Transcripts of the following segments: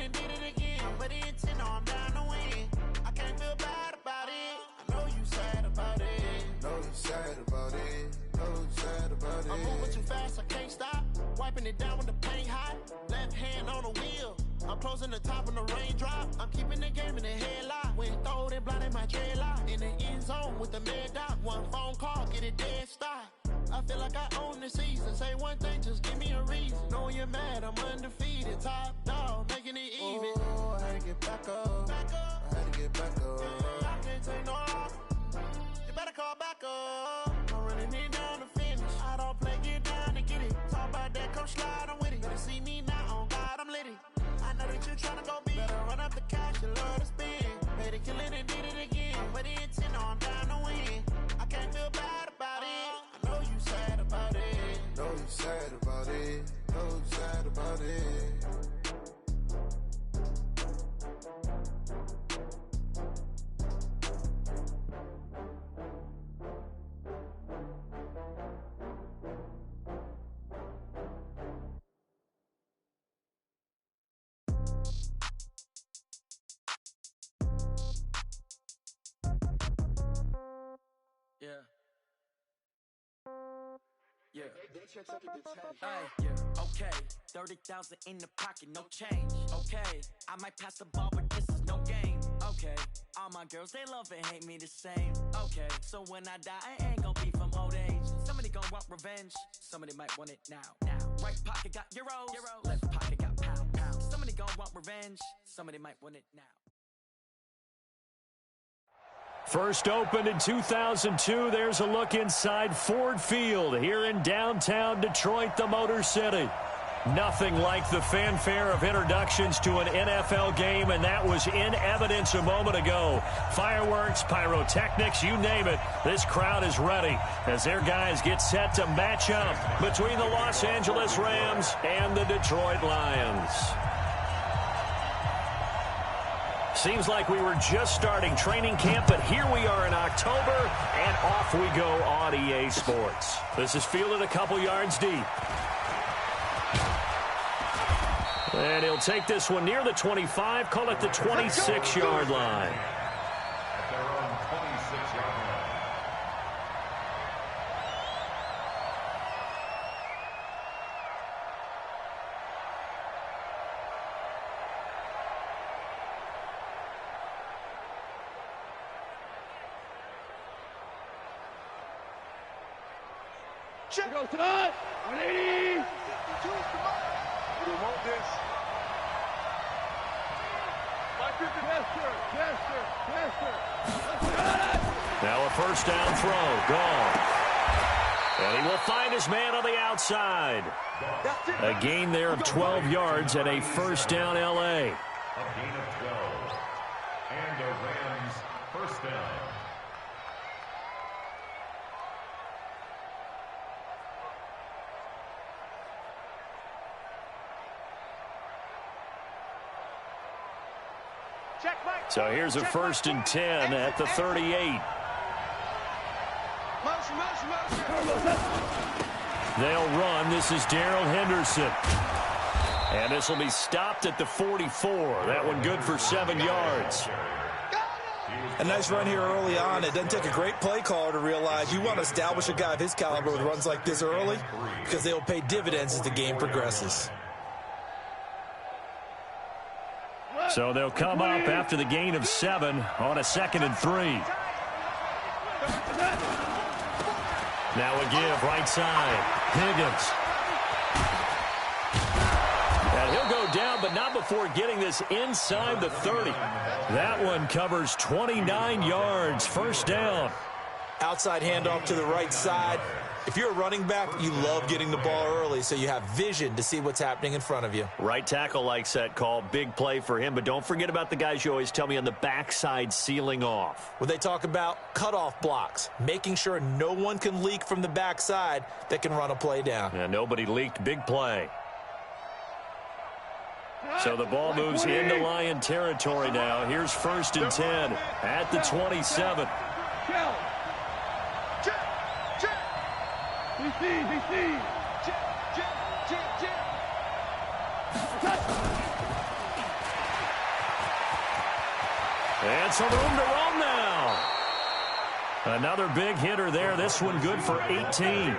and did it again. But the intent, no, I'm down to win. I can't feel bad about it. I know you sad about it. Know you sad about it. Know you sad about it. I'm moving too fast, I can't stop. Wiping it down when the paint hot. Left hand on the wheel. I'm closing the top when the raindrop. I'm keeping the game in the headlock. When throwed and blinded my dreadlock. In the end zone with the mad dot. One phone call, get it dead stop. I feel like I own the season. Say one thing, just give me a reason. Knowing you're mad, I'm undefeated. Top dog, making it even. Oh, I had to get back up. I had to get back up. I can't take no off. You better call back up. I'm running it down to finish. I don't play, get down to get it. Talk about that, come slide, I'm with it. Better see me now, on God, I'm lit it. I know that you tryna go big. Better run up the cash, you love to spend. Made it, kill it, and did it again. But the intent, no, I'm down to win. I can't feel bad about it. I know you sad about it. Know you sad about it. Know you sad about it. Yeah. Yeah. Hey, yeah. Okay. 30,000 in the pocket, no change. Okay. I might pass the ball, but this is no game. Okay. All my girls, they love and hate me the same. Okay. So when I die, I ain't gonna be from old age. Somebody gonna want revenge. Somebody might want it now. Right pocket got euros. Left pocket got pound. Somebody gonna want revenge. Somebody might want it now. First opened in 2002. There's a look inside Ford Field here in downtown Detroit, the Motor City. Nothing like the fanfare of introductions to an NFL game, and that was in evidence a moment ago. Fireworks, pyrotechnics, you name it. This crowd is ready as their guys get set to match up between the Los Angeles Rams and the Detroit Lions. Seems like we were just starting training camp, but here we are in October, and off we go on EA Sports. This is fielded a couple yards deep. And he'll take this one near the 25, call it the 26-yard line. At their own 26-yard line. Check. Go, Todd. 180. You want this? Now a first down throw. Gone. And he will find his man on the outside. A gain there of 12 yards and a first down L.A. A gain of 12. And a Rams first down. So here's a first and 10 at the 38. They'll run. This is Darrell Henderson. And this will be stopped at the 44. That one good for 7 yards. A nice run here early on. It doesn't take a great play caller to realize you want to establish a guy of his caliber with runs like this early because they will pay dividends as the game progresses. So they'll come up after the gain of 7 on a 2nd and 3. Now a give right side. Higgins. And he'll go down, but not before getting this inside the 30. That one covers 29 yards. First down. Outside handoff to the right side. If you're a running back, you love getting the ball early so you have vision to see what's happening in front of you. Right tackle likes that call. Big play for him, but don't forget about the guys you always tell me on the backside sealing off. Well, they talk about cutoff blocks, making sure no one can leak from the backside that can run a play down. Yeah, nobody leaked. Big play. So the ball moves into Lion territory now. Here's first and 10 at the 27. And some room to roam now. Another big hitter there. This one good for 18.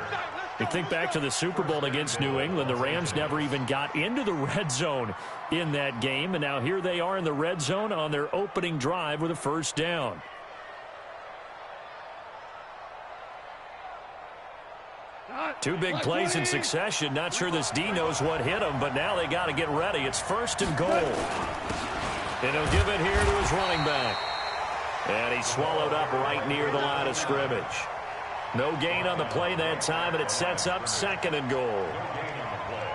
You think back to the Super Bowl against New England. The Rams never even got into the red zone in that game. And now here they are in the red zone on their opening drive with a first down. Two big plays in succession. Not sure this D knows what hit him, but now they got to get ready. It's first and goal. And he'll give it here to his running back. And he swallowed up right near the line of scrimmage. No gain on the play that time, and it sets up second and goal. No gain on the play.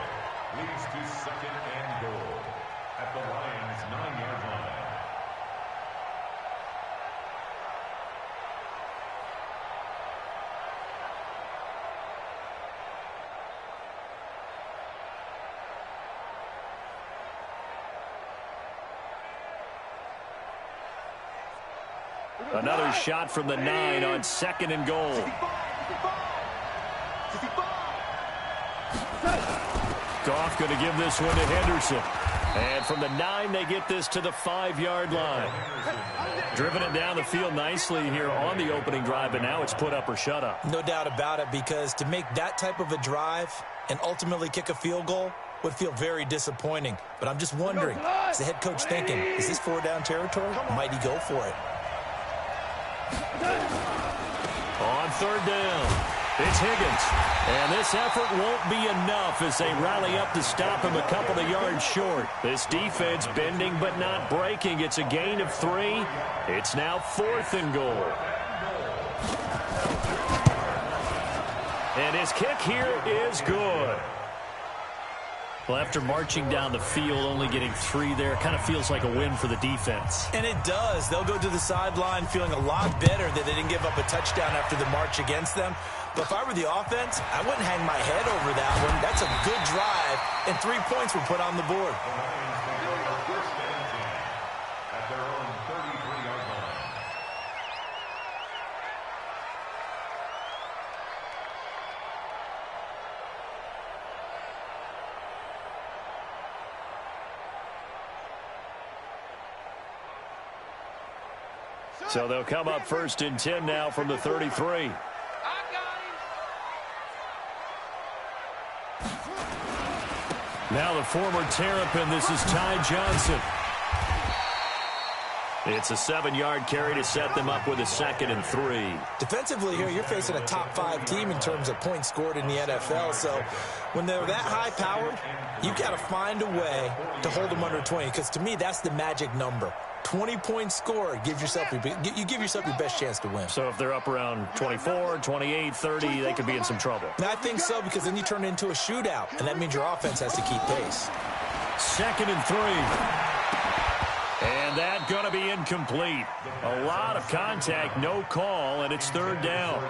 Leads to second and goal at the Lions' 9-yard line. Another shot from the 9 on second and goal. Goff going to give this one to Henderson. And from the 9, they get this to the 5-yard line. Driven it down the field nicely here on the opening drive, and now it's put up or shut up. No doubt about it, because to make that type of a drive and ultimately kick a field goal would feel very disappointing. But I'm just wondering, is the head coach thinking, is this 4-down territory? Might he go for it? On third down, it's Higgins. And this effort won't be enough as they rally up to stop him a couple of yards short. This defense bending but not breaking. It's a gain of 3. It's now fourth and goal. And his kick here is good. Well, after marching down the field, only getting 3 there, kind of feels like a win for the defense. And it does. They'll go to the sideline feeling a lot better that they didn't give up a touchdown after the march against them. But if I were the offense, I wouldn't hang my head over that one. That's a good drive, and 3 points were put on the board. The Lions may go for first and 10 at their own 33-yard line. So they'll come up first and 10 now from the 33. Now the former Terrapin, this is Ty Johnson. It's a 7-yard carry to set them up with a second and 3. Defensively here, you're facing a top 5 team in terms of points scored in the NFL. So when they're that high-powered, you got to find a way to hold them under 20, because to me, that's the magic number. 20 points scored, you give yourself your best chance to win. So if they're up around 24, 28, 30, they could be in some trouble. And I think so, because then you turn it into a shootout, and that means your offense has to keep pace. Second and 3. And that going to be incomplete. A lot of contact, no call, and it's third down.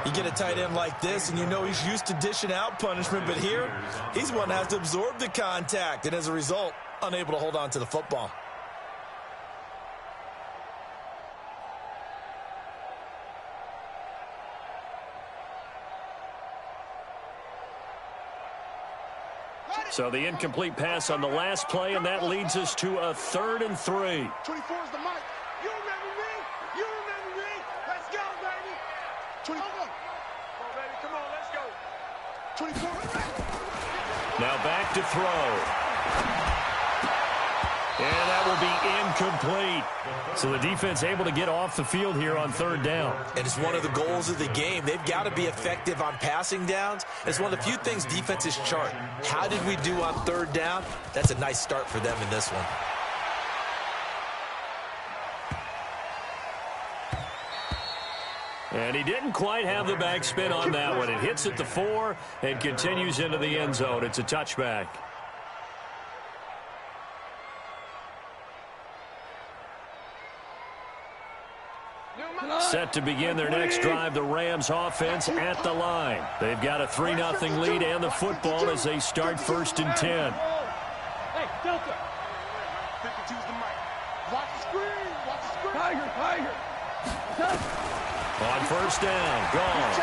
You get a tight end like this, and you know he's used to dishing out punishment, but here, he's one that has to absorb the contact, and as a result, unable to hold on to the football. So the incomplete pass on the last play, and that leads us to a third and 3. 24 is the mic. You remember me? You remember me? Let's go, baby. 24. Come on, baby. Come on, let's go. 24. Now back to throw. And that will be incomplete. So the defense able to get off the field here on third down. And it's one of the goals of the game. They've got to be effective on passing downs. It's one of the few things defenses chart. How did we do on third down? That's a nice start for them in this one. And he didn't quite have the backspin on that one. It hits at the 4 and continues into the end zone. It's a touchback. Set to begin their next drive, the Rams offense at the line. They've got a 3-0 lead and the football as they start first and 10. Hey, Delta. 52's the mic. Watch the screen. Watch the screen. Tiger. On first down, gone.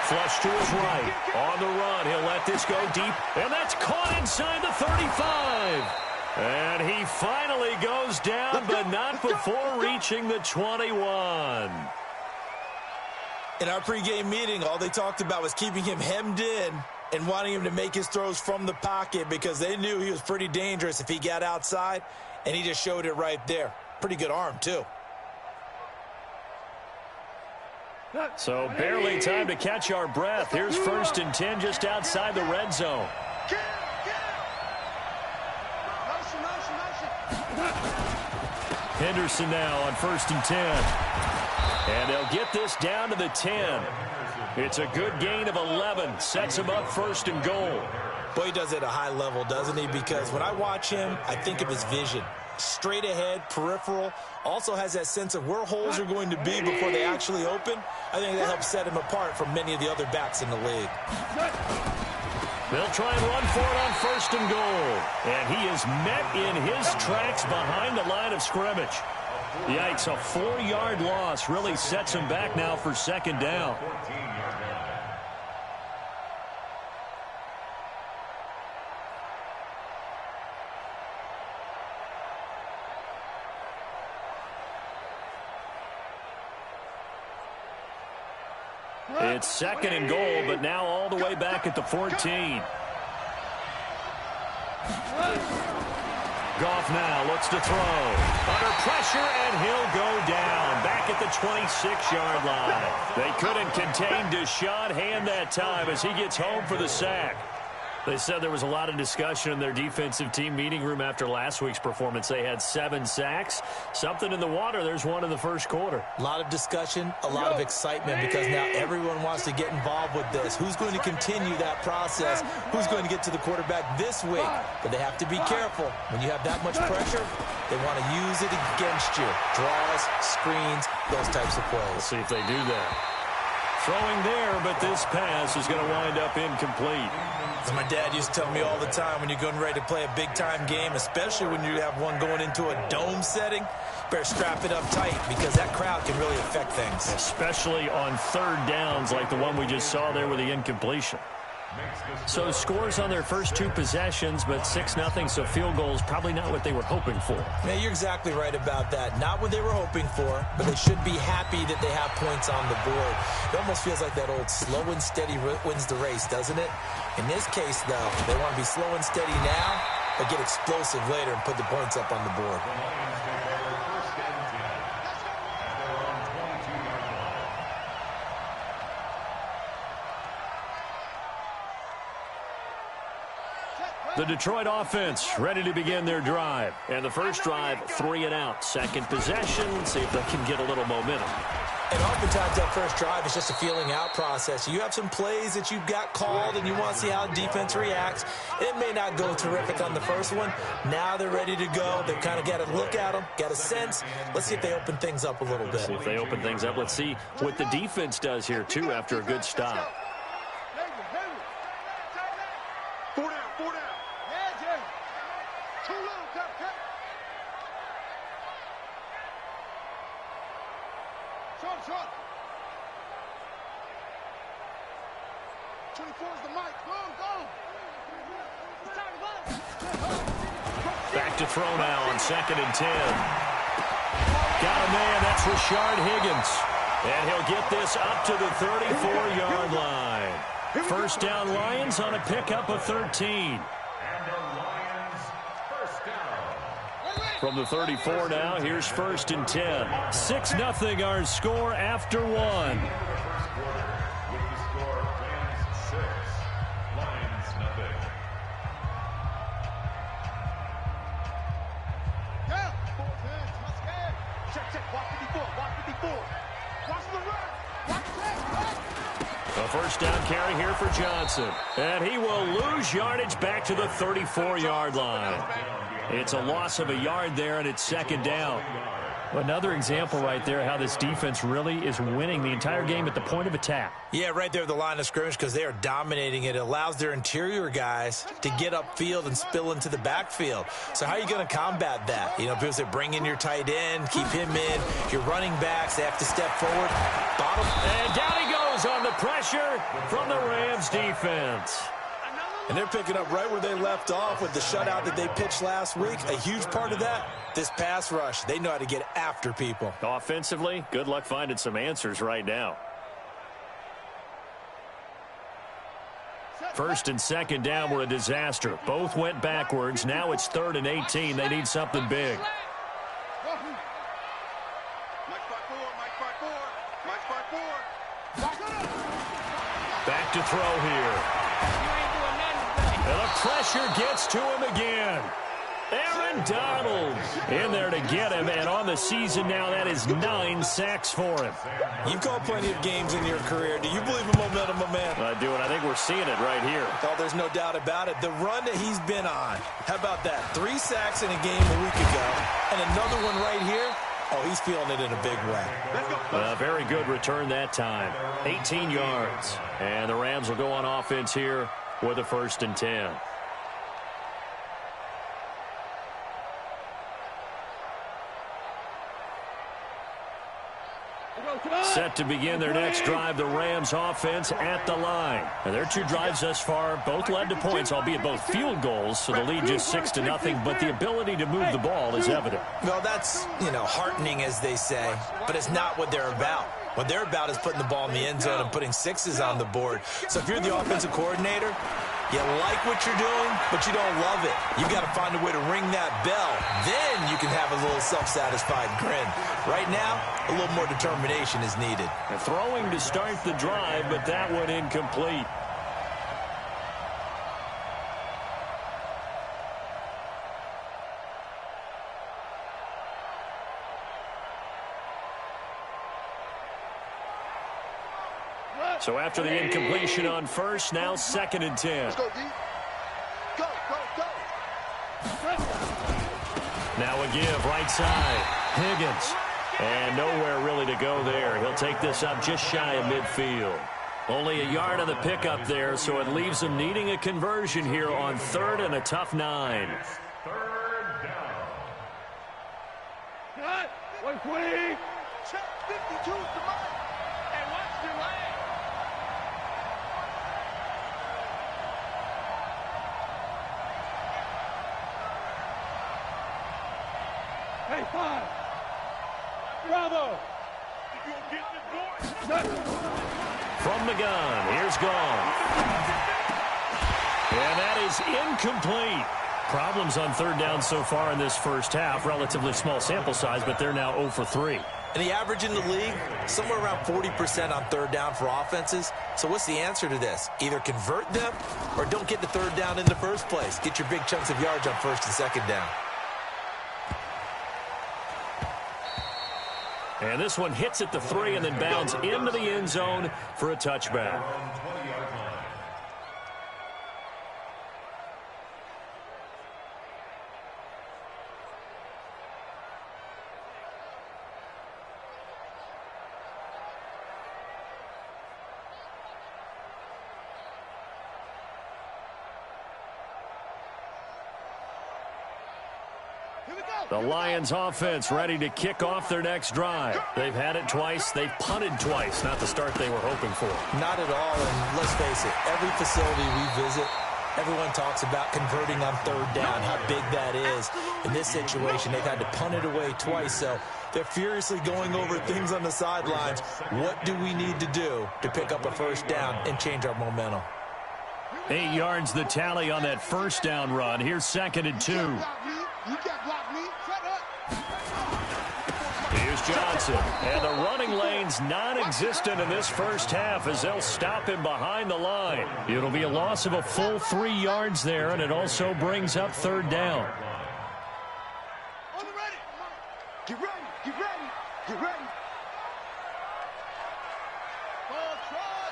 Flush to his right. On the run, he'll let this go deep, and that's caught inside the 35. And he he finally goes down, but not before reaching the 21. In our pregame meeting, all they talked about was keeping him hemmed in and wanting him to make his throws from the pocket because they knew he was pretty dangerous if he got outside, and he just showed it right there. Pretty good arm, too. So barely time to catch our breath. Here's 1st and 10 just outside the red zone. Henderson now on 1st and 10. And they'll get this down to the 10. It's a good gain of 11. Sets him up 1st and goal. Boy, he does it at a high level, doesn't he? Because when I watch him, I think of his vision. Straight ahead, peripheral. Also has that sense of where holes are going to be before they actually open. I think that helps set him apart from many of the other backs in the league. They'll try and run for it on 1st and goal. And he is met in his tracks behind the line of scrimmage. Yikes, a 4-yard loss really sets him back now for 2nd down. It's 2nd and goal, but now all the way back at the 14. Goff now looks to throw. Under pressure, and he'll go down. Back at the 26-yard line. They couldn't contain Deshaun Hand that time as he gets home for the sack. They said there was a lot of discussion in their defensive team meeting room after last week's performance. They had 7 sacks. Something in the water. There's one in the first quarter. A lot of discussion, a lot of excitement because now everyone wants to get involved with this. Who's going to continue that process? Who's going to get to the quarterback this week? But they have to be careful. When you have that much pressure, they want to use it against you. Draws, screens, those types of plays. We'll see if they do that. Throwing there, but this pass is going to wind up incomplete. As my dad used to tell me all the time, when you're going ready to play a big-time game, especially when you have one going into a dome setting, better strap it up tight because that crowd can really affect things. Especially on 3rd downs like the one we just saw there with the incompletion. So scores on their first 2 possessions, but 6-0, so field goals probably not what they were hoping for. Yeah, you're exactly right about that. Not what they were hoping for, but they should be happy that they have points on the board. It almost feels like that old slow and steady wins the race, doesn't it? In this case, though, they want to be slow and steady now, but get explosive later and put the points up on the board. The Detroit offense ready to begin their drive. And the first drive, 3 and out. Second possession, see if they can get a little momentum. And oftentimes that first drive is just a feeling out process. You have some plays that you've got called and you want to see how defense reacts. It may not go terrific on the first one. Now they're ready to go. They've kind of got to look at them, got a sense. Let's see if they open things up a little bit. See if they open things up. Let's see what the defense does here, too, after a good stop. Back to throw now on 2nd and 10. Got a man, that's Rashard Higgins. And he'll get this up to the 34-yard line. First down Lions on a pickup of 13. From the 34 now, here's 1st and 10. 6-0 our score after 1. A first down carry here for Johnson. And he will lose yardage back to the 34-yard line. It's a loss of a yard there, and it's 2nd down. Another example right there how this defense really is winning the entire game at the point of attack. Yeah, right there at the line of scrimmage because they are dominating it. It allows their interior guys to get upfield and spill into the backfield. So how are you going to combat that? You know, people say bring in your tight end, keep him in. Your running backs, they have to step forward. Bottom. And down he goes on the pressure from the Rams defense. And they're picking up right where they left off with the shutout that they pitched last week. A huge part of that, this pass rush. They know how to get after people. Offensively, good luck finding some answers right now. First and second down were a disaster. Both went backwards. Now it's 3rd and 18. They need something big. Back to throw here. And the pressure gets to him again. Aaron Donald in there to get him, and on the season now, that is 9 sacks for him. You've called plenty of games in your career. Do you believe in momentum, my man? I do, and I think we're seeing it right here. Oh, there's no doubt about it. The run that he's been on. How about that? 3 sacks in a game a week ago, and another one right here. Oh, he's feeling it in a big way. Very good return that time. 18 yards. And the Rams will go on offense here with a 1st and 10. Set to begin their next drive, the Rams offense at the line. And their 2 drives thus far both led to points, albeit both field goals, so the lead just 6-0, but the ability to move the ball is evident. Well, that's, heartening, as they say, but it's not what they're about. What they're about is putting the ball in the end zone and putting 6s on the board. So if you're the offensive coordinator, you like what you're doing, but you don't love it. You've got to find a way to ring that bell. Then you can have a little self-satisfied grin. Right now, a little more determination is needed. Throwing to start the drive, but that one incomplete. So after the incompletion on first, now 2nd and 10. Let's go, D. Go, go, go. Now a give, right side. Higgins. And nowhere really to go there. He'll take this up just shy of midfield. Only a yard on the pickup there, so it leaves him needing a conversion here on 3rd and a tough 9. 3rd down. Cut. 120. Check 52 to mine. And watch your leg. Hey, 5. Bravo. You gonna get this boy? From the gun, here's Gone. And that is incomplete. Problems on 3rd down so far in this first half. Relatively small sample size, but they're now 0 for 3. And the average in the league, somewhere around 40% on 3rd down for offenses. So what's the answer to this? Either convert them or don't get the 3rd down in the first place. Get your big chunks of yards on 1st and 2nd down. And this one hits at the 3 and then bounds into the end zone for a touchback. The Lions offense ready to kick off their next drive. They've had it twice. They've punted twice. Not the start they were hoping for. Not at all, and let's face it, every facility we visit, everyone talks about converting on 3rd down, how big that is. In this situation, they've had to punt it away twice, so they're furiously going over things on the sidelines. What do we need to do to pick up a 1st down and change our momentum? 8 yards the tally on that 1st down run. Here's 2nd and 2. You can't block me. Shut up. Here's Johnson. And the running lane's non-existent in this first half as they'll stop him behind the line. It'll be a loss of a full 3 yards there, and it also brings up 3rd down. On the ready. Get ready. Get ready. Get ready. Ball trot.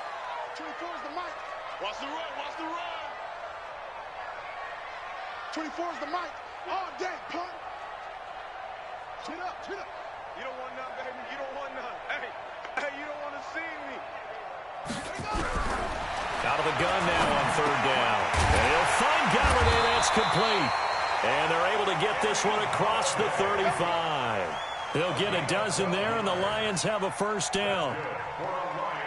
24 is the mic. Watch the run. Watch the run. 24 is the mic. All day, punt. Chin up, chin up. You don't want none, baby. You don't want none. Hey, you don't want to see me. Out of the gun now on 3rd down. And he'll find Galladay. That's complete. And they're able to get this one across the 35. They'll get a dozen there, and the Lions have a 1st down.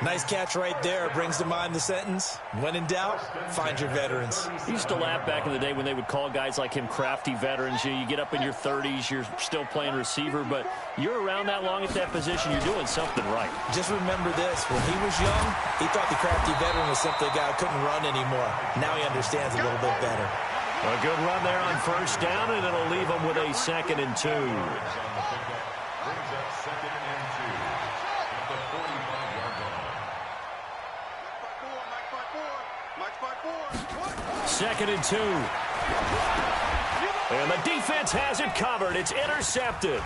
Nice catch right there. Brings to mind the sentence, when in doubt, find your veterans. I used to laugh back in the day when they would call guys like him crafty veterans. You get up in your 30s, you're still playing receiver, but you're around that long at that position, you're doing something right. Just remember this. When he was young, he thought the crafty veteran was simply a guy who couldn't run anymore. Now he understands a little bit better. A good run there on first down, and it'll leave him with a 2nd and 2. Brings up 2nd and 2 at the 45-yard line. 2nd and 2. And the defense has it covered. It's intercepted.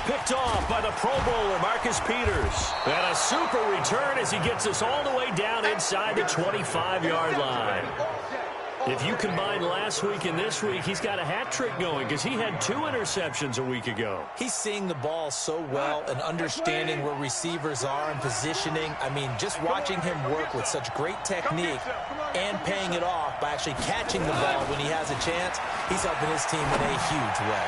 Picked off by the Pro Bowler, Marcus Peters. And a super return as he gets us all the way down inside the 25-yard line. If you combine last week and this week, he's got a hat trick going because he had 2 interceptions a week ago. He's seeing the ball so well and understanding where receivers are and positioning. I mean, just watching him work with such great technique and paying it off by actually catching the ball when he has a chance, he's helping his team in a huge way.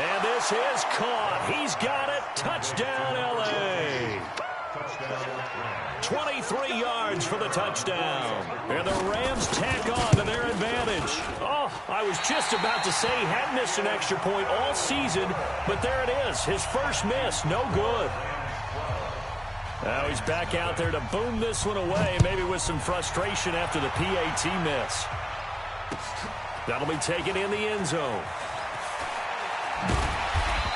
And this is caught. He's got it. Touchdown, L.A. 23 yards for the touchdown. And the Rams tack on to their advantage. Oh, I was just about to say he hadn't missed an extra point all season, but there it is. His first miss, no good. Now he's back out there to boom this one away, maybe with some frustration after the PAT miss. That'll be taken in the end zone.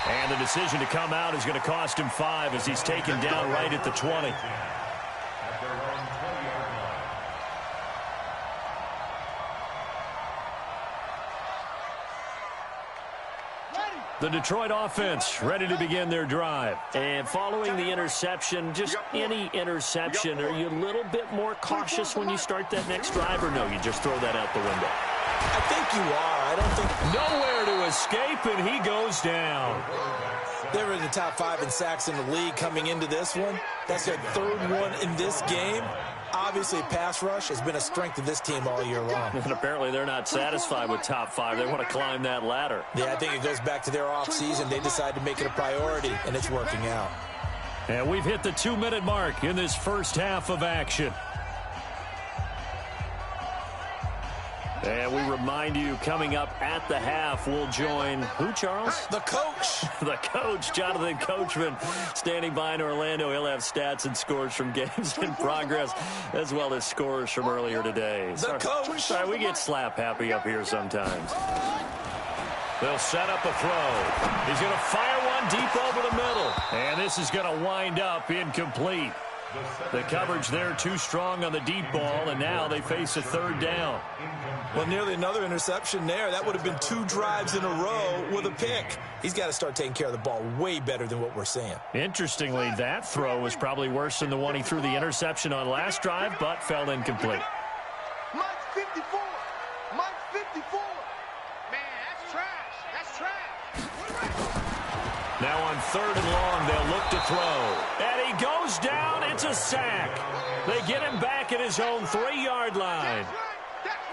And the decision to come out is going to cost him 5 as he's taken down right at the 20. The Detroit offense ready to begin their drive. And following the interception, just any interception, are you a little bit more cautious when you start that next drive, or no, you just throw that out the window? I think you are. I don't think... Nowhere to escape, and he goes down. They're in the top 5 in sacks in the league coming into this one. That's their 3rd one in this game. Obviously, pass rush has been a strength of this team all year long. And apparently they're not satisfied with top 5. They want to climb that ladder. Yeah, I think it goes back to their offseason. They decided to make it a priority, and it's working out. And we've hit the 2-minute mark in this first half of action. And we remind you, coming up at the half, we'll join who, Charles? The coach. The coach, Jonathan Coachman, standing by in Orlando. He'll have stats and scores from games in progress, as well as scores from earlier today. The coach. Sorry, we get slap happy up here sometimes. They'll set up a throw. He's going to fire one deep over the middle. And this is going to wind up incomplete. The coverage there too strong on the deep ball, and now they face a 3rd down. Well, nearly another interception there. That would have been 2 drives in a row with a pick. He's got to start taking care of the ball way better than what we're seeing. Interestingly, that throw was probably worse than the one he threw the interception on last drive, but fell incomplete. Mike's 54. Mike's 54. Man, that's trash. That's trash. Now on 3rd and long, they'll look to throw. And he goes down. It's a sack. They get him back at his own 3-yard line.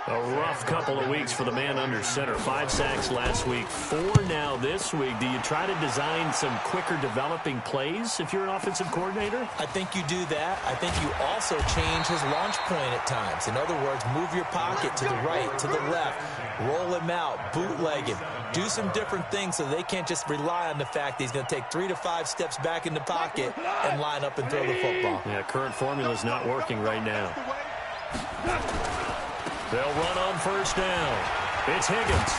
A rough couple of weeks for the man under center. 5 sacks last week, 4 now this week. Do you try to design some quicker developing plays if you're an offensive coordinator? I think you do that. I think you also change his launch point at times. In other words, move your pocket to the right, to the left, roll him out, bootleg him. Do some different things so they can't just rely on the fact that he's going to take 3 to 5 steps back in the pocket and line up and throw the football. Yeah, current formula is not working right now. They'll run on first down. It's Higgins.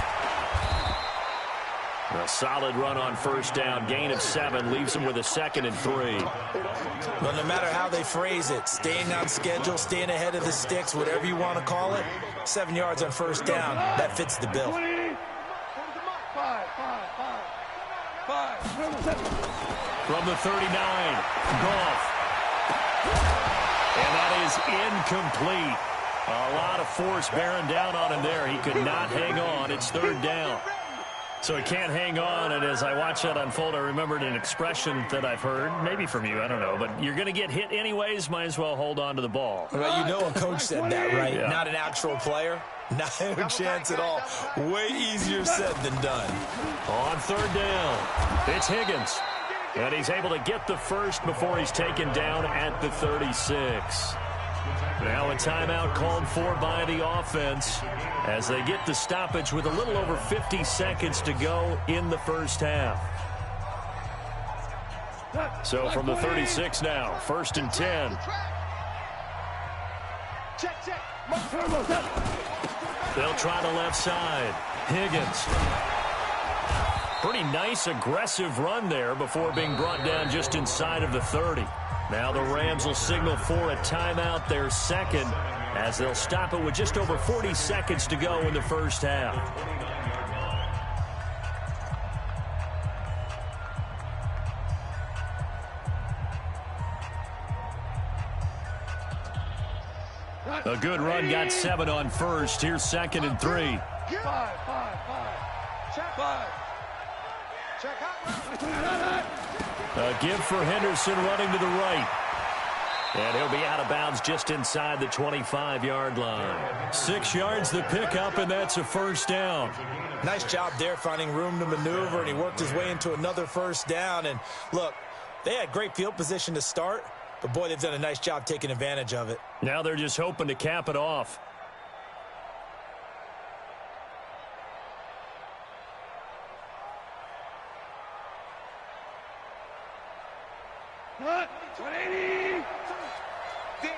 A solid run on first down. Gain of 7 leaves him with a 2nd and 3. Well, no matter how they phrase it, staying on schedule, staying ahead of the sticks, whatever you want to call it, 7 yards on first down, that fits the bill. From the 39, Goff. And that is incomplete. A lot of force bearing down on him there. He could not hang on. It's 3rd down. So he can't hang on, and as I watch that unfold, I remembered an expression that I've heard, maybe from you, I don't know, but you're going to get hit anyways, might as well hold on to the ball. Well, you know a coach said that, right? Yeah. Not an actual player. Not a chance at all. Way easier said than done. On 3rd down, it's Higgins. And he's able to get the first before he's taken down at the 36. Now a timeout called for by the offense as they get the stoppage with a little over 50 seconds to go in the first half. So from the 36 now, 1st and 10. They'll try the left side. Higgins. Pretty nice, aggressive run there before being brought down just inside of the 30. Now the Rams will signal for a timeout, their second, as they'll stop it with just over 40 seconds to go in the first half. A good run, got 7 on first. Here's 2nd and 3. A give for Henderson running to the right. And he'll be out of bounds just inside the 25-yard line. 6 yards the pickup, and that's a first down. Nice job there finding room to maneuver, and he worked his way into another first down. And look, they had great field position to start, but boy, they've done a nice job taking advantage of it. Now they're just hoping to cap it off. What? 180! Danny.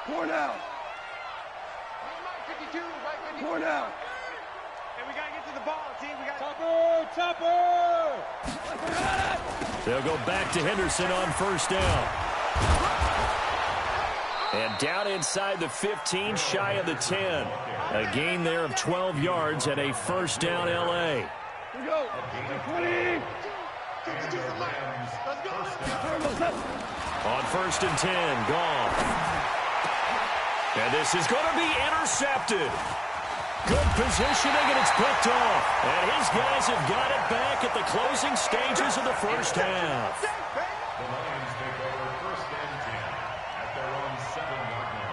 4 down. 52, right 52. 4 down. And we got to get to the ball, team. We got Chopper! They'll go back to Henderson on first down. And down inside the 15, shy of the 10. A gain there of 12 yards and a first down L.A. Here we go. 20. On 1st and 10, Goff. And this is going to be intercepted. Good positioning, and it's picked off. And his guys have got it back at the closing stages of the first half. The Lions take over 1st and 10 at their own 7-yard line.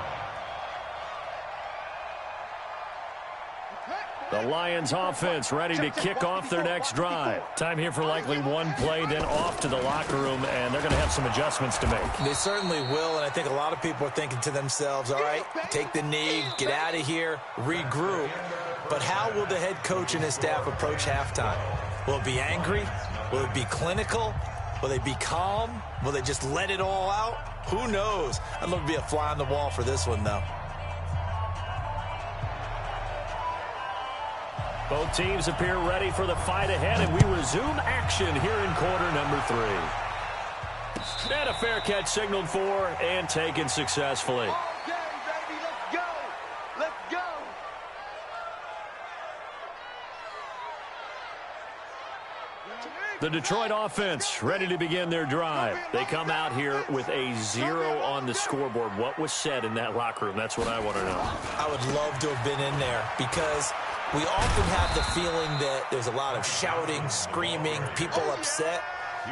The Lions offense ready to kick off their next drive. Time here for likely one play, then off to the locker room, and they're going to have some adjustments to make. They certainly will, and I think a lot of people are thinking to themselves, all right, take the knee, get out of here, regroup. But how will the head coach and his staff approach halftime? Will it be angry? Will it be clinical? Will they be calm? Will they just let it all out? Who knows? I'd love to be a fly on the wall for this one, though. Both teams appear ready for the fight ahead, and we resume action here in quarter number 3. And a fair catch signaled for and taken successfully. Okay, baby, let's go. Let's go. The Detroit offense ready to begin their drive. They come out here with a 0 on the scoreboard. What was said in that locker room? That's what I want to know. I would love to have been in there because we often have the feeling that there's a lot of shouting, screaming, people upset.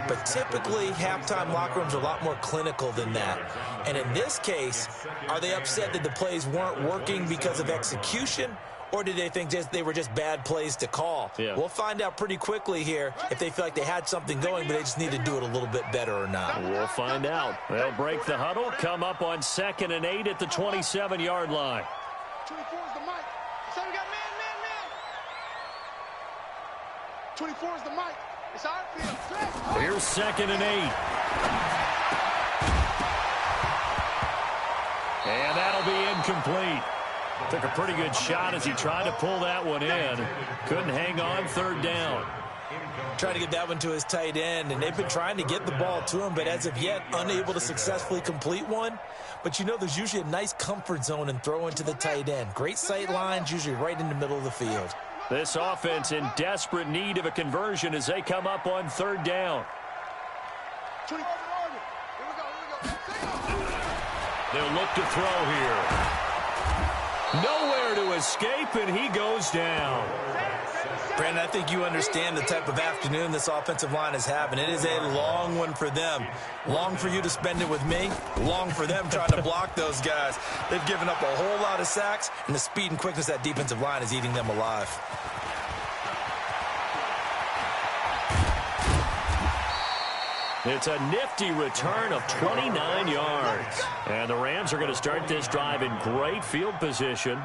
But typically, halftime locker rooms are a lot more clinical than that. And in this case, are they upset that the plays weren't working because of execution? Or did they think they were just bad plays to call? Yeah. We'll find out pretty quickly here if they feel like they had something going, but they just need to do it a little bit better or not. We'll find out. They'll break the huddle, come up on 2nd and 8 at the 27-yard line. 24 is the mic. So we got man. 24 is the mic. It's our field. Here's 2nd and 8. And that'll be incomplete. Took a pretty good shot as he tried to pull that one in. Couldn't hang on, 3rd down. Trying to get that one to his tight end, and they've been trying to get the ball to him, but as of yet, unable to successfully complete one. But you know, there's usually a nice comfort zone in throwing to the tight end. Great sight lines, usually right in the middle of the field. This offense in desperate need of a conversion as they come up on 3rd down. They'll look to throw here. Nowhere to escape, and he goes down. Brandon, I think you understand the type of afternoon this offensive line is having. It is a long one for them. Long for you to spend it with me. Long for them trying to block those guys. They've given up a whole lot of sacks, and the speed and quickness of that defensive line is eating them alive. It's a nifty return of 29 yards. And the Rams are going to start this drive in great field position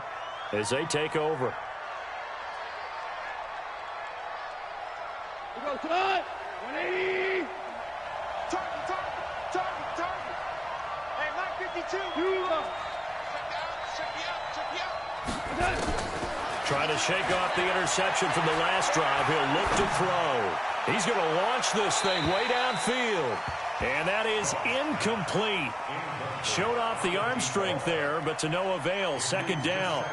as they take over. We go tonight. 180. Target. Hey, Mike 52. Trying to shake off the interception from the last drive. He'll look to throw. He's going to launch this thing way downfield. And that is incomplete. Showed off the arm strength there, but to no avail. Second down.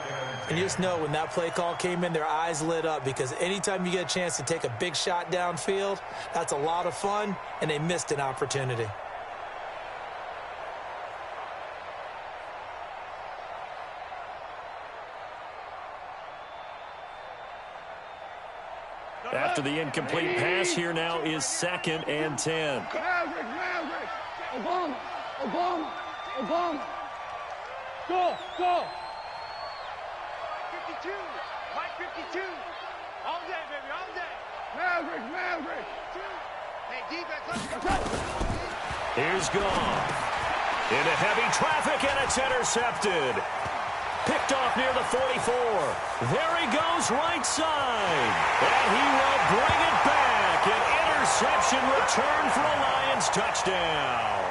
And you just know when that play call came in, their eyes lit up, because anytime you get a chance to take a big shot downfield, that's a lot of fun, and they missed an opportunity. After the incomplete pass, here now is 2nd and 10. Maverick. Obama. Go. 52. Mike 52. All day, baby, all day. Maverick. Hey, defense, let's go. Here's Goff. Into heavy traffic, and it's intercepted. Picked off near the 44. There he goes, right side. And he will bring it back. An interception return for a Lions touchdown.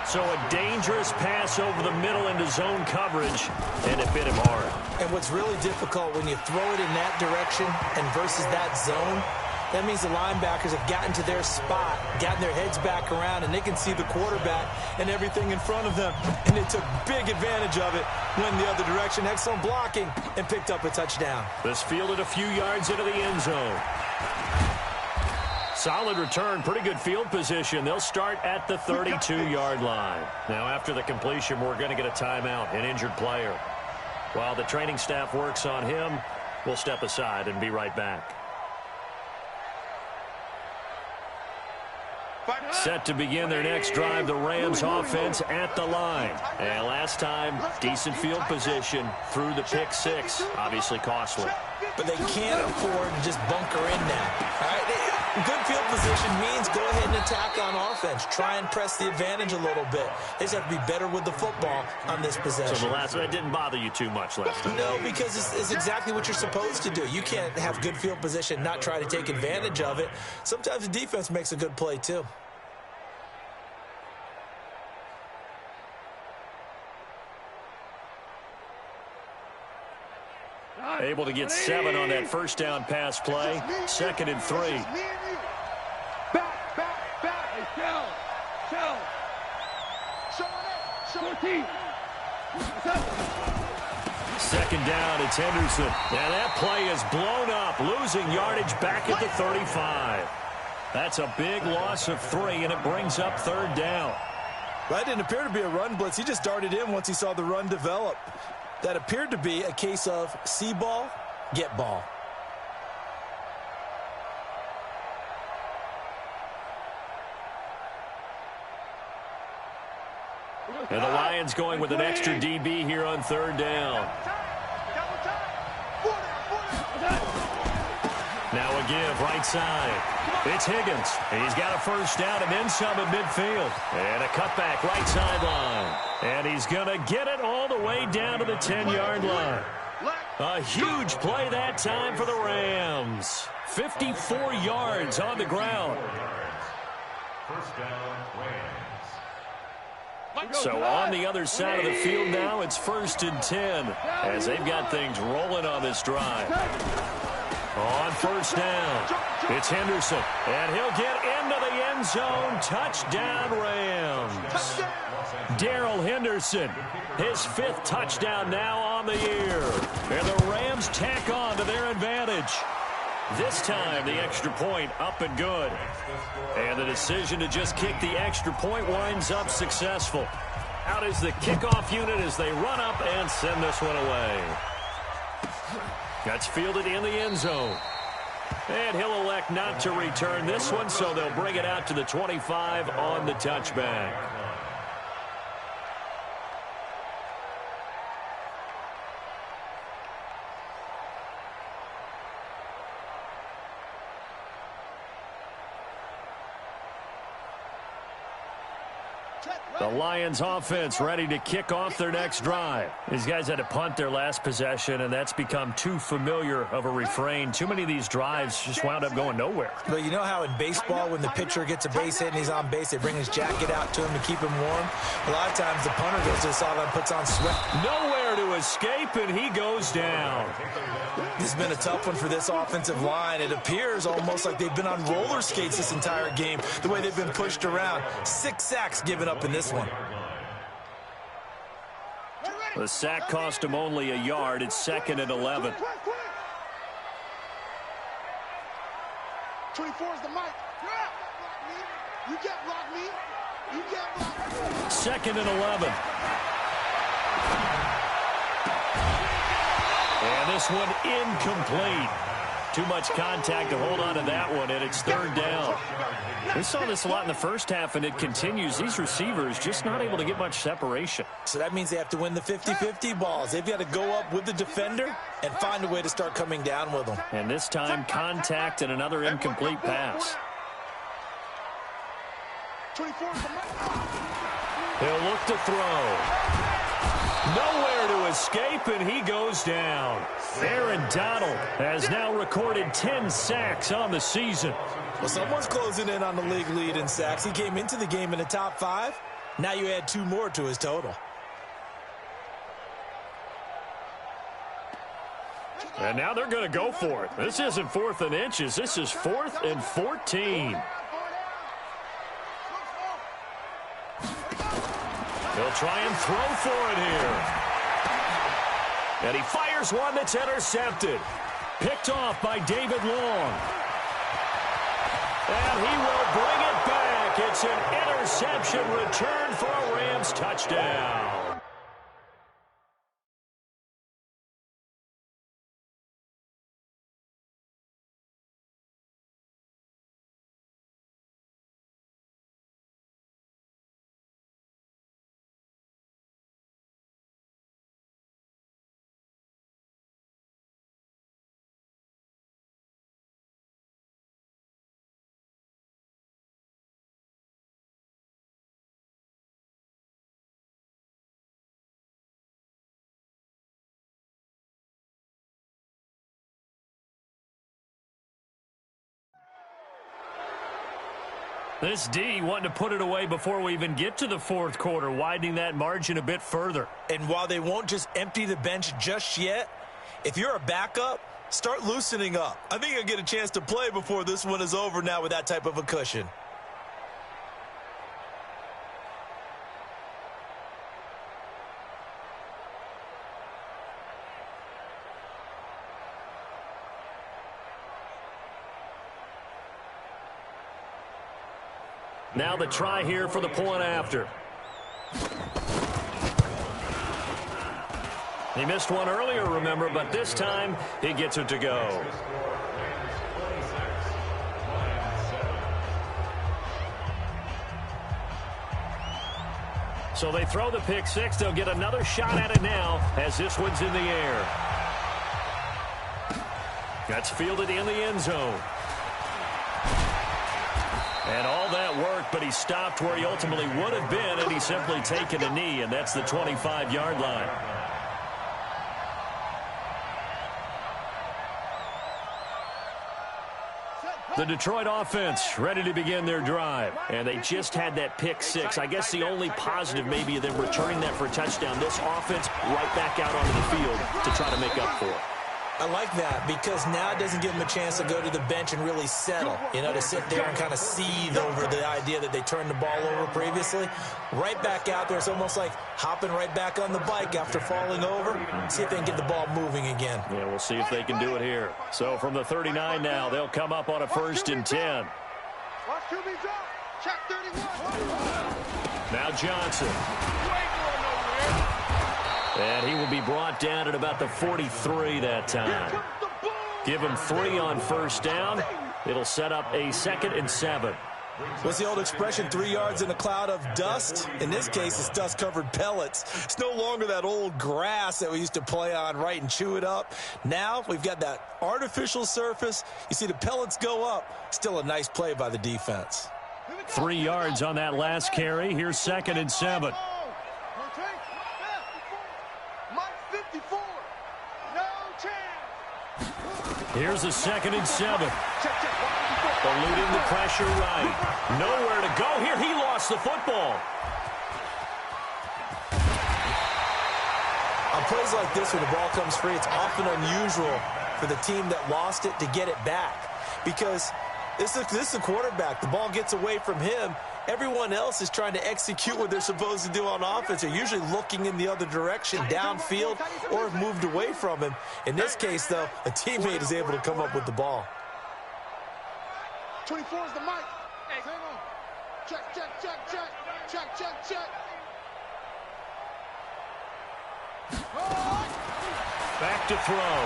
So a dangerous pass over the middle into zone coverage, and it bit him hard. And what's really difficult when you throw it in that direction and versus that zone, that means the linebackers have gotten to their spot, gotten their heads back around, and they can see the quarterback and everything in front of them. And they took big advantage of it, went the other direction, excellent blocking, and picked up a touchdown. This fielded a few yards into the end zone. Solid return, pretty good field position. They'll start at the 32-yard line. Now, after the completion, we're going to get a timeout, an injured player. While the training staff works on him, we'll step aside and be right back. Set to begin their next drive, the Rams offense at the line. And last time, decent field position through the pick six. Obviously costly. But they can't afford to just bunker in now. All right? Good field position means go ahead and attack on offense. Try and press the advantage a little bit. They just have to be better with the football on this possession. So the last one didn't bother you too much last time? No, because it's exactly what you're supposed to do. You can't have good field position and not try to take advantage of it. Sometimes the defense makes a good play, too. Able to get 7 on that first down pass play. 2nd and 3. Back. Hey, Shell. 14. 2nd down, it's Henderson. And that play is blown up, losing yardage back at the 35. That's a big loss of 3, and it brings up 3rd down. That didn't appear to be a run blitz. He just darted in once he saw the run develop. That appeared to be a case of see ball, get ball. And the Lions going with an extra DB here on 3rd down. Now a give, right side. It's Higgins. He's got a first down and then some at midfield. And a cutback right sideline. And he's going to get it all the way down to the 10-yard line. A huge play that time for the Rams. 54 yards on the ground. First down, Rams. So on the other side of the field now, it's 1st and 10 as they've got things rolling on this drive. On 1st down, it's Henderson, and he'll get into the end zone. Touchdown, Rams. Darrell Henderson, his 5th touchdown now on the year. And the Rams tack on to their advantage. This time, the extra point up and good. And the decision to just kick the extra point winds up successful. Out is the kickoff unit as they run up and send this one away. That's fielded in the end zone. And he'll elect not to return this one, so they'll bring it out to the 25 on the touchback. The Lions offense ready to kick off their next drive. These guys had to punt their last possession, and that's become too familiar of a refrain. Too many of these drives just wound up going nowhere. But you know how in baseball, when the pitcher gets a base hit and he's on base, they bring his jacket out to him to keep him warm? A lot of times the punter goes to the sideline, puts on sweat. Nowhere to escape, and he goes down. This has been a tough one for this offensive line. It appears almost like they've been on roller skates this entire game, the way they've been pushed around. 6 sacks given up in this one. The sack cost him only a yard. It's 2nd and 11. 24 is the mic. You can't block me. You can't block me. 2nd and 11. And this one incomplete. Too much contact to hold on to that one, and it's 3rd down. We saw this a lot in the first half, and it continues. These receivers just not able to get much separation. So that means they have to win the 50-50 balls. They've got to go up with the defender and find a way to start coming down with them. And this time, contact and another incomplete pass. 24 is the mic. He'll look to throw. Nowhere to escape, and he goes down. Aaron Donald has now recorded 10 sacks on the season. Well, someone's closing in on the league lead in sacks. He came into the game in the top 5. Now you add 2 more to his total. And now they're going to go for it. This isn't 4th and inches. This is 4th and 14. He'll try and throw for it here. And he fires one that's intercepted. Picked off by David Long. And he will bring it back. It's an interception return for a Rams touchdown. This D wanting to put it away before we even get to the 4th quarter, widening that margin a bit further. And while they won't just empty the bench just yet, if you're a backup, start loosening up. I think you'll get a chance to play before this one is over now with that type of a cushion. Now the try here for the point after. He missed one earlier, remember, but this time he gets it to go. So they throw the pick 6. They'll get another shot at it now as this one's in the air. That's fielded in the end zone. And all that work, but he stopped where he ultimately would have been, and he's simply taken a knee, and that's the 25-yard line. The Detroit offense ready to begin their drive, and they just had that pick 6. I guess the only positive maybe of them returning that for a touchdown. This offense right back out onto the field to try to make up for it. I like that because now it doesn't give them a chance to go to the bench and really settle, to sit there and kind of seethe over the idea that they turned the ball over previously. Right back out there, it's almost like hopping right back on the bike after falling over. See if they can get the ball moving again. Yeah, we'll see if they can do it here. So from the 39 now, they'll come up on a 1st and 10. Watch QB drop. Check 31. Now Johnson. And he will be brought down at about the 43 that time. Give him 3 on 1st down. It'll set up a 2nd and 7. What's the old expression, 3 yards in a cloud of dust? In this case, it's dust-covered pellets. It's no longer that old grass that we used to play on, right, and chew it up. Now we've got that artificial surface. You see the pellets go up. Still a nice play by the defense. 3 yards on that last carry. Here's 2nd and 7. Here's a 2nd and 7. Eluding the pressure right. Nowhere to go here. He lost the football. On plays like this where the ball comes free, it's often unusual for the team that lost it to get it back. Because this is a quarterback. The ball gets away from him. Everyone else is trying to execute what they're supposed to do on offense. They're usually looking in the other direction, downfield, or have moved away from him. In this case, though, a teammate is able to come up with the ball. 24 is the mic. Hey, hang on. Check, check, check, check. Check, check, check. Back to throw.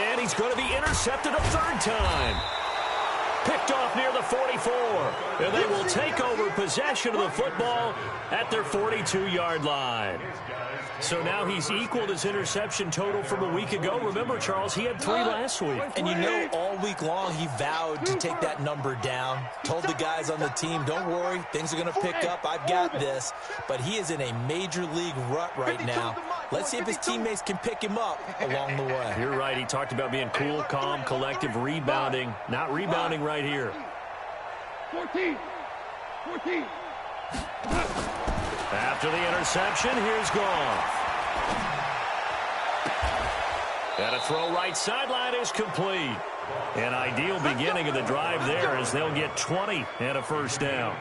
And he's going to be intercepted a 3rd time. Picked off near the 44. And they will take over possession of the football at their 42-yard line. So now he's equaled his interception total from a week ago. Remember, Charles, he had 3 last week. And you know, all week long, he vowed to take that number down. Told the guys on the team, don't worry, things are going to pick up. I've got this. But he is in a major league rut right now. Let's see if his teammates can pick him up along the way. You're right. He talked about being cool, calm, collective, rebounding. Not rebounding right here. 14. After the interception, here's Goff. And a throw right sideline is complete. An ideal beginning of the drive there as they'll get 20 and a 1st down.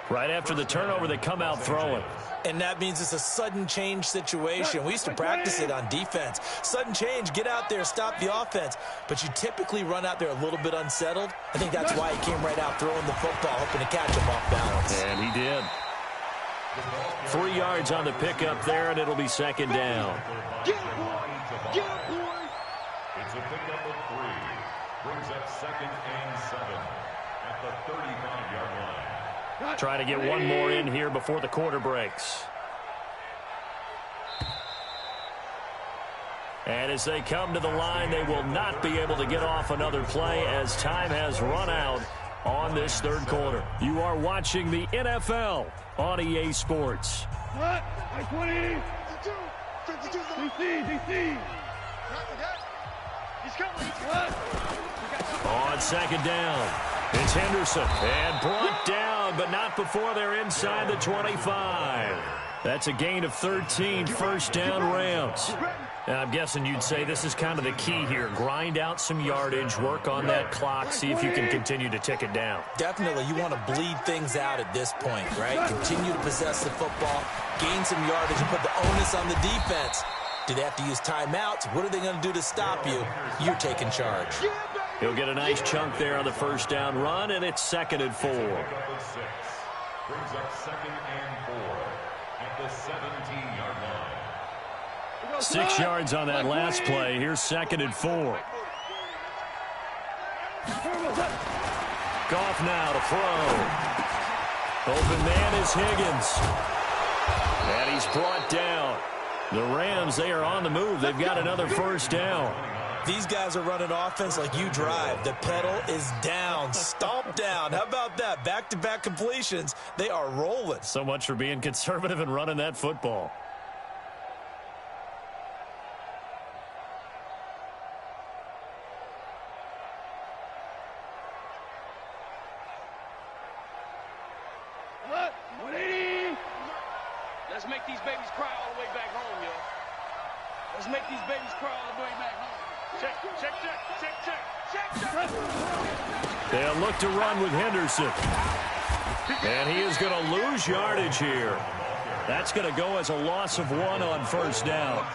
Right after the turnover, they come out throwing. And that means it's a sudden change situation. We used to practice it on defense. Sudden change, get out there, stop the offense. But you typically run out there a little bit unsettled. I think that's why he came right out throwing the football, hoping to catch him off balance. And he did. 3 yards on the pickup there, and it'll be 2nd down. Get him, boy. Get him, boy. It's a pickup of 3. Brings up 2nd and 7 at the 35-yard line. Try to get one more in here before the quarter breaks. And as they come to the line, they will not be able to get off another play as time has run out on this 3rd quarter. You are watching the NFL on EA Sports. What? 20. 52. DC. He's coming. On 2nd down, it's Henderson. And brought down, but not before they're inside the 25. That's a gain of 13, 1st down Rams. And I'm guessing you'd say this is kind of the key here. Grind out some yardage, work on that clock, see if you can continue to tick it down. Definitely, you want to bleed things out at this point, right? Continue to possess the football, gain some yardage, and put the onus on the defense. Do they have to use timeouts? What are they going to do to stop you? You're taking charge. He'll get a nice chunk there on the 1st down run, and it's 2nd and 4. Brings up 2nd and 4 at the 17-yard line. 6 yards on that last play. Here's 2nd and 4. Goff now to throw. Open man is Higgins. And he's brought down. The Rams, they are on the move. They've got another 1st down. These guys are running offense like you drive. The pedal is down, stomp down. How about that? Back-to-back completions. They are rolling. So much for being conservative and running that football. What? 180. Let's make these babies cry all the way back home, yo. Let's make these babies cry all the way back home. Check, check, check, check, check, check, check. They'll look to run with Henderson. And he is going to lose yardage here. That's going to go as a loss of 1 on 1st down.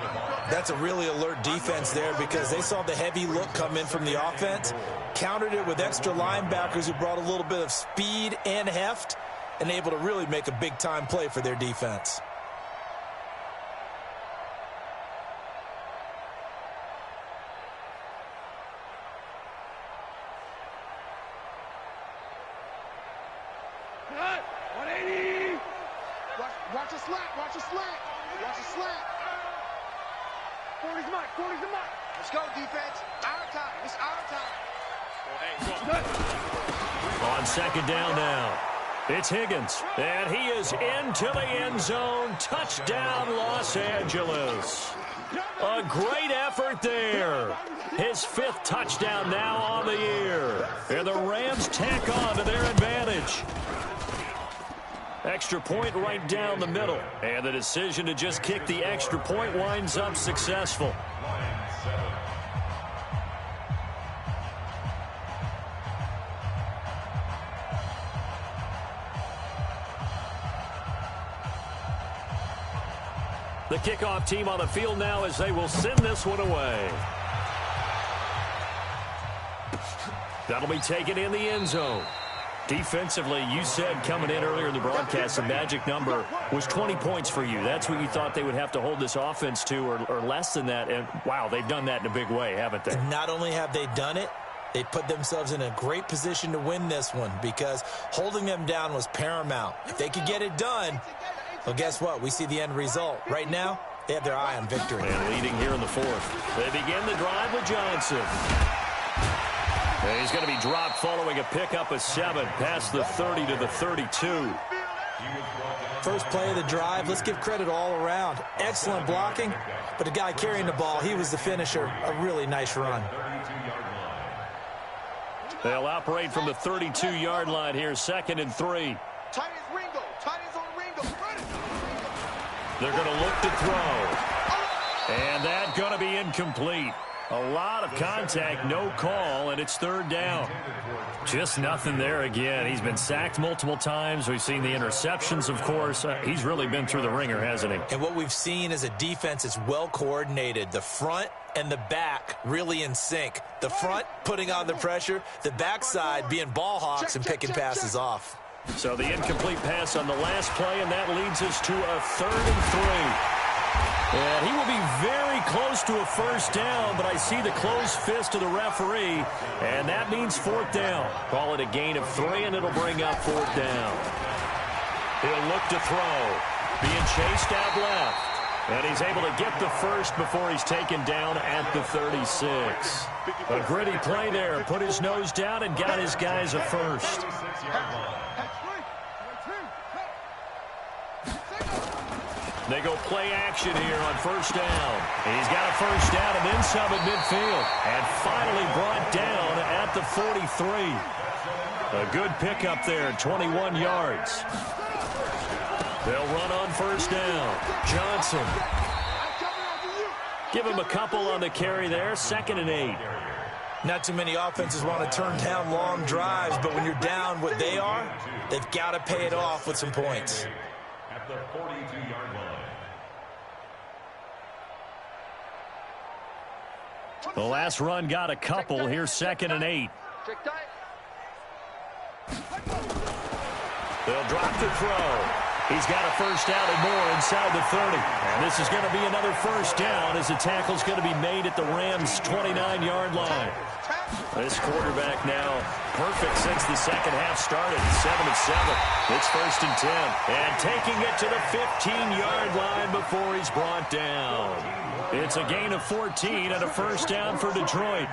That's a really alert defense there because they saw the heavy look come in from the offense, countered it with extra linebackers who brought a little bit of speed and heft, and able to really make a big-time play for their defense. Cut. 180. Watch the slack. Watch the slack. Watch the slack. 40's the mic. 40's the mic. Let's go, defense. Our time. It's our time. On second down now, it's Higgins, and he is into the end zone. Touchdown, Los Angeles. A great effort there. His 5th touchdown now on the year. And the Rams tack on to their advantage. Extra point right down the middle. And the decision to just kick the extra point winds up successful. The kickoff team on the field now as they will send this one away. That'll be taken in the end zone. Defensively, you said coming in earlier in the broadcast, the magic number was 20 points for you. That's what you thought they would have to hold this offense to, or less than that. And, wow, they've done that in a big way, haven't they? And not only have they done it, they put themselves in a great position to win this one because holding them down was paramount. If they could get it done, well, guess what? We see the end result. Right now, they have their eye on victory. And leading here in the 4th. They begin the drive with Johnson. And he's going to be dropped following a pickup of 7 past the 30 to the 32. First play of the drive, let's give credit all around. Excellent blocking, but the guy carrying the ball, he was the finisher. A really nice run. They'll operate from the 32-yard line here, 2nd and 3. They're going to look to throw. And that's going to be incomplete. A lot of contact, no call, and it's 3rd down. Just nothing there again. He's been sacked multiple times. We've seen the interceptions, of course. He's really been through the ringer, hasn't he? And what we've seen is a defense that's well coordinated. The front and the back really in sync. The front putting on the pressure, the backside being ball hawks and picking passes off. So the incomplete pass on the last play, and that leads us to a 3rd and 3. And he will be very close to a first down, but I see the closed fist of the referee, and that means 4th down. Call it a gain of 3, and it'll bring up 4th down. He'll look to throw, being chased out left, and he's able to get the first before he's taken down at the 36. A gritty play there, put his nose down and got his guys a first. They go play action here on first down. He's got a first down and then some at midfield. And finally brought down at the 43. A good pickup there, 21 yards. They'll run on first down. Johnson. Give him a couple on the carry there, 2nd and 8. Not too many offenses want to turn down long drives, but when you're down what they are, they've got to pay it off with some points. At the 42-yard line. The last run got a couple. Here's 2nd and 8. They'll drop the throw. He's got a first down and more inside the 30. And this is going to be another first down as the tackle's going to be made at the Rams' 29-yard line. This quarterback now perfect since the second half started. 7-7. It's 1st and 10. And taking it to the 15-yard line before he's brought down. It's a gain of 14 and a first down for Detroit.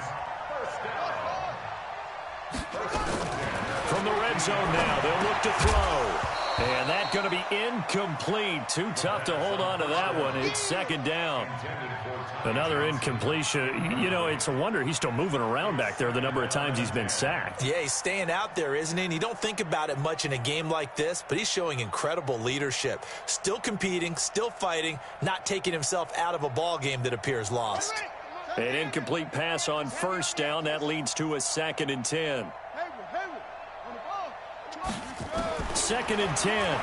From the red zone now, they'll look to throw. And that's going to be incomplete. Too tough to hold on to that one. It's 2nd down. Another incompletion. You know, it's a wonder he's still moving around back there the number of times he's been sacked. Yeah, he's staying out there, isn't he? And you don't think about it much in a game like this, but he's showing incredible leadership. Still competing, still fighting, not taking himself out of a ball game that appears lost. An incomplete pass on first down. That leads to a 2nd and 10. 2nd and 10.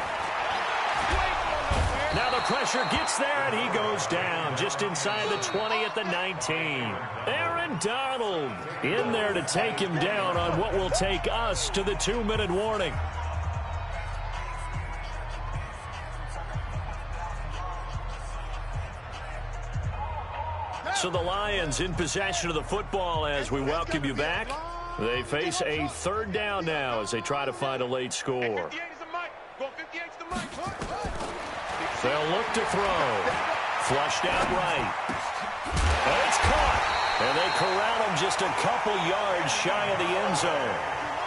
Now the pressure gets there, and he goes down just inside the 20 at the 19. Aaron Donald in there to take him down on what will take us to the 2-minute warning. So the Lions in possession of the football as we welcome you back. They face a 3rd down now as they try to find a late score. They'll look to throw. Flushed out right. And it's caught. And they corral him just a couple yards shy of the end zone.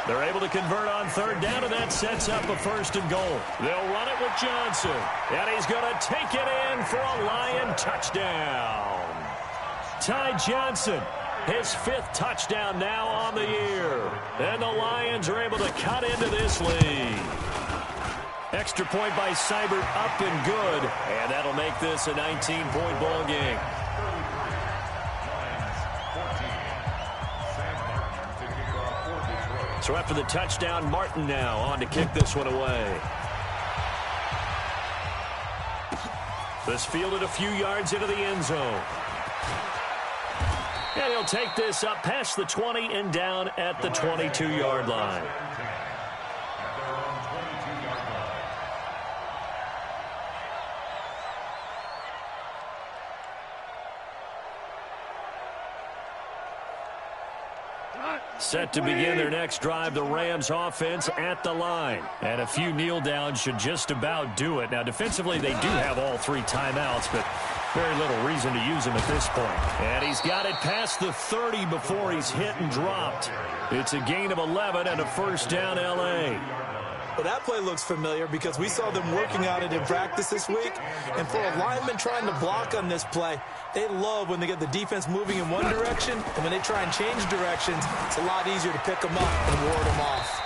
They're able to convert on third down, and that sets up a 1st and goal. They'll run it with Johnson. And he's going to take it in for a Lion touchdown. Ty Johnson, his 5th touchdown now on the year. And the Lions are able to cut into this lead. Extra point by Seibert, up and good. And that'll make this a 19-point ball game. So after the touchdown, Martin now on to kick this one away. This fielded a few yards into the end zone. And he'll take this up past the 20 and down at the 22-yard line. Set to begin their next drive, the Rams offense at the line. And a few kneel downs should just about do it. Now, defensively, they do have all 3 timeouts, but very little reason to use them at this point. And he's got it past the 30 before he's hit and dropped. It's a gain of 11 and a 1st down, L.A. Well, that play looks familiar because we saw them working on it in practice this week. And for a lineman trying to block on this play, they love when they get the defense moving in one direction, and when they try and change directions, it's a lot easier to pick them up and ward them off.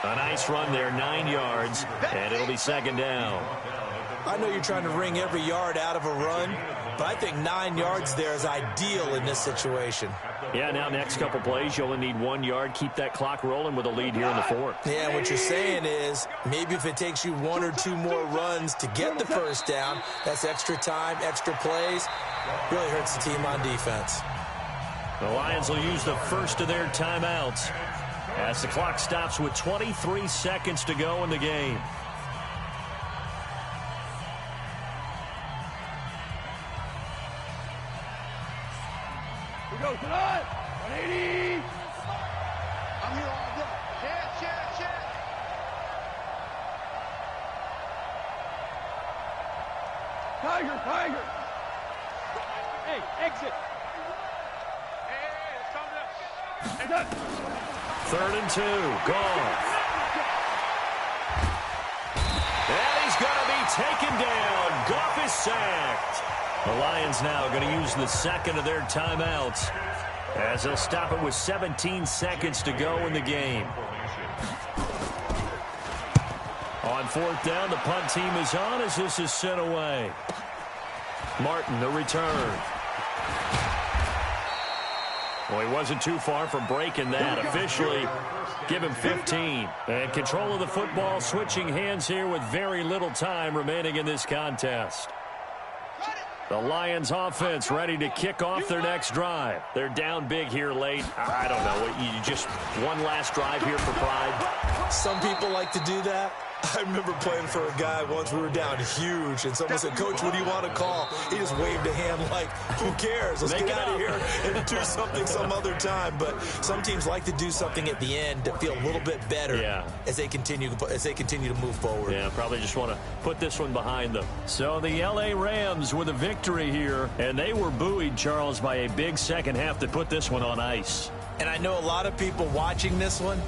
A nice run there, 9 yards, and it'll be 2nd down. I know you're trying to wring every yard out of a run, but I think 9 yards there is ideal in this situation. Yeah, now next couple plays, you only need 1 yard. Keep that clock rolling with a lead here in the 4th. Yeah, what you're saying is maybe if it takes you 1 or 2 more runs to get the 1st down, that's extra time, extra plays. Really hurts the team on defense. The Lions will use the first of their timeouts as the clock stops with 23 seconds to go in the game. Go, tonight. 180. I'm here all day. Check. Tiger. Hey, exit. Hey, it's coming up. 3rd and 2. Gone. And he's going to be taken down. Goff is sacked. The Lions now going to use the 2nd of their timeouts as they'll stop it with 17 seconds to go in the game. On 4th down, the punt team is on as this is sent away. Martin, the return. Well, he wasn't too far from breaking that. Officially, give him 15. And control of the football, switching hands here with very little time remaining in this contest. The Lions offense ready to kick off their next drive. They're down big here late. I don't know. You just one last drive here for pride. Some people like to do that. I remember playing for a guy once. We were down huge, and someone said, "Coach, what do you want to call?" He just waved a hand like, "Who cares? Let's get out of here and do something some other time." But some teams like to do something at the end to feel a little bit better as they continue to move forward. Yeah, probably just want to put this one behind them. So the L.A. Rams with a victory here, and they were buoyed, Charles, by a big second half to put this one on ice. And I know a lot of people watching this one